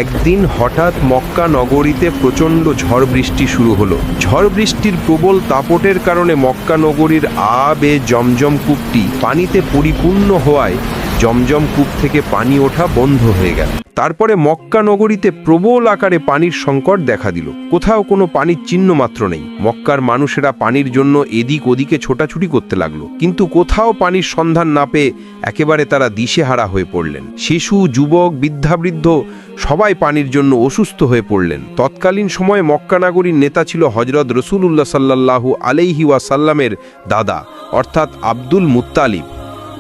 একদিন হঠাৎ মক্কা নগরীতে প্রচণ্ড ঝড় বৃষ্টি শুরু হলো। ঝড় বৃষ্টির প্রবল দাপটের কারণে মক্কা নগরীর আবে জমজম কূপটি পানিতে পরিপূর্ণ হওয়ায় জমজম কূপ থেকে পানি ওঠা বন্ধ হয়ে গেল। তারপরে মক্কা নগরীতে প্রবল আকারে পানির সংকট দেখা দিল। কোথাও কোনো পানির চিহ্ন মাত্র নেই। মক্কার মানুষেরা পানির জন্য এদিক ওদিকে ছোটাছুটি করতে লাগলো, কিন্তু কোথাও পানির সন্ধান না পেয়ে একেবারে তারা দিশেহারা হয়ে পড়লেন। শিশু, যুবক, বৃদ্ধাবৃদ্ধ সবাই পানির জন্য অসুস্থ হয়ে পড়লেন। তৎকালীন সময়ে মক্কা নগরীর নেতা ছিল হযরত রাসূলুল্লাহ সাল্লাল্লাহু আলাইহি ওয়াসাল্লামের দাদা অর্থাৎ আব্দুল মুত্তালিব।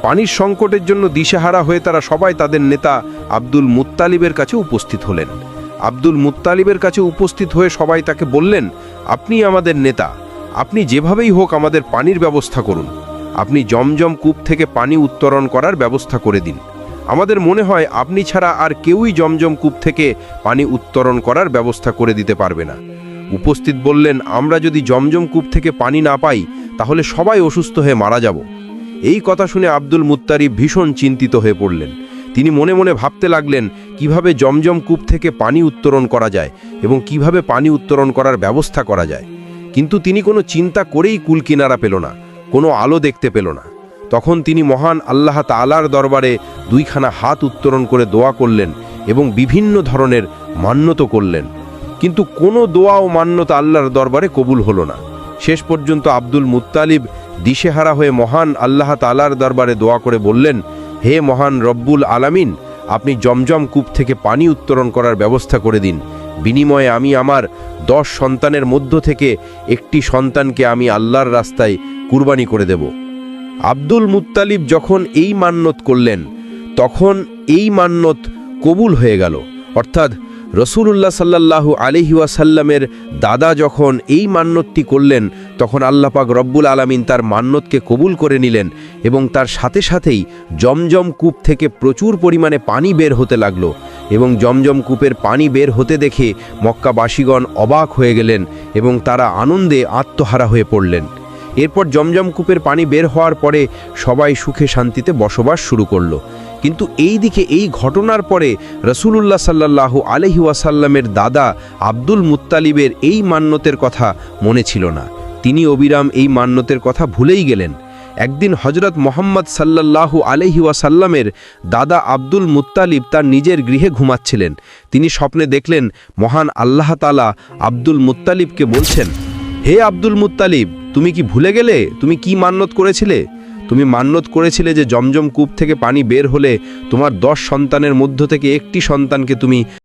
পানির সংকটের জন্য দিশেহারা হয়ে তারা সবাই তাদের নেতা আব্দুল মুত্তালিবের কাছে উপস্থিত হলেন। আব্দুল মুত্তালিবের কাছে উপস্থিত হয়ে সবাই তাকে বললেন, আপনি আমাদের নেতা, আপনি যেভাবেই হোক আমাদের পানির ব্যবস্থা করুন। আপনি জমজম কূপ থেকে পানি উত্তোলন করার ব্যবস্থা করে দিন। আমাদের মনে হয় আপনি ছাড়া আর কেউই জমজম কূপ থেকে পানি উত্তোলন করার ব্যবস্থা করে দিতে পারবে না। উপস্থিত বললেন, আমরা যদি জমজম কূপ থেকে পানি না পাই তাহলে সবাই অসুস্থ হয়ে মারা যাব। এই কথা শুনে আব্দুল মুত্তালিব ভীষণ চিন্তিত হয়ে পড়লেন। তিনি মনে মনে ভাবতে লাগলেন কিভাবে জমজম কূপ থেকে পানি উত্তোলন করা যায় এবং কিভাবে পানি উত্তোলন করার ব্যবস্থা করা যায়। কিন্তু তিনি কোনো চিন্তা করেই কুলকিনারা পেল না, কোনো আলো দেখতে পেল না। তখন তিনি মহান আল্লাহ তাআলার দরবারে দুইখানা হাত উত্তোলন করে দোয়া করলেন এবং বিভিন্ন ধরনের মান্যত করলেন, কিন্তু কোনো দোয়া ও মান্যত আল্লাহর দরবারে কবুল হলো না। শেষ পর্যন্ত আব্দুল মুত্তালিব দিশেহারা হয়ে মহান আল্লাহ তাআলার দরবারে দোয়া করে বললেন, হে মহান রব্বুল আলামিন, আপনি জমজম কূপ থেকে পানি উত্তোলন করার ব্যবস্থা করে দিন। বিনিময়ে আমি আমার 10 সন্তানের মধ্য থেকে একটি সন্তানকে আমি আল্লাহর রাস্তায় কুরবানি করে দেব। আব্দুল মুত্তালিব যখন এই মান্যত করলেন তখন এই মান্যত কবুল হয়ে গেল। অর্থাৎ রাসূলুল্লাহ সাল্লাল্লাহু আলাইহি ওয়াসাল্লামের দাদা যখন এই মান্যতটি করলেন তখন আল্লাহ পাক রব্বুল আলামিন তার মান্যতকে কবুল করে নিলেন এবং তার সাথে সাথেই জমজম কূপ থেকে প্রচুর পরিমাণে পানি বের হতে লাগলো এবং জমজম কূপের পানি বের হতে দেখে মক্কাবাসীগণ অবাক হয়ে গেলেন এবং তারা আনন্দে আত্মহারা হয়ে পড়লেন। এরপর জমজম কূপের পানি বের হওয়ার পরে সবাই সুখে শান্তিতে বসবাস শুরু করলো। কিন্তু এই দিকে এই ঘটনার পরে রাসূলুল্লাহ সাল্লাল্লাহু আলাইহি ওয়াসাল্লামের দাদা আব্দুল মুত্তালিবের এই মান্যতের কথা মনে ছিল না। তিনি অবিরাম এই মান্যতের কথা ভুলেই গেলেন। একদিন হযরত মুহাম্মদ সাল্লাল্লাহু আলাইহি ওয়াসাল্লামের দাদা আব্দুল মুত্তালিব তার নিজের গৃহে ঘুমাচ্ছিলেন। তিনি স্বপ্নে দেখলেন মহান আল্লাহ তাআলা আব্দুল মুত্তালিবকে বলছেন, হে আব্দুল মুত্তালিব, তুমি কি ভুলে গেলে তুমি কি মান্যত করেছিলে? তুমি মান্যত করেছিলে যে জমজম কূপ থেকে পানি বের হলে তোমার 10 সন্তানের মধ্য থেকে একটি সন্তানকে তুমি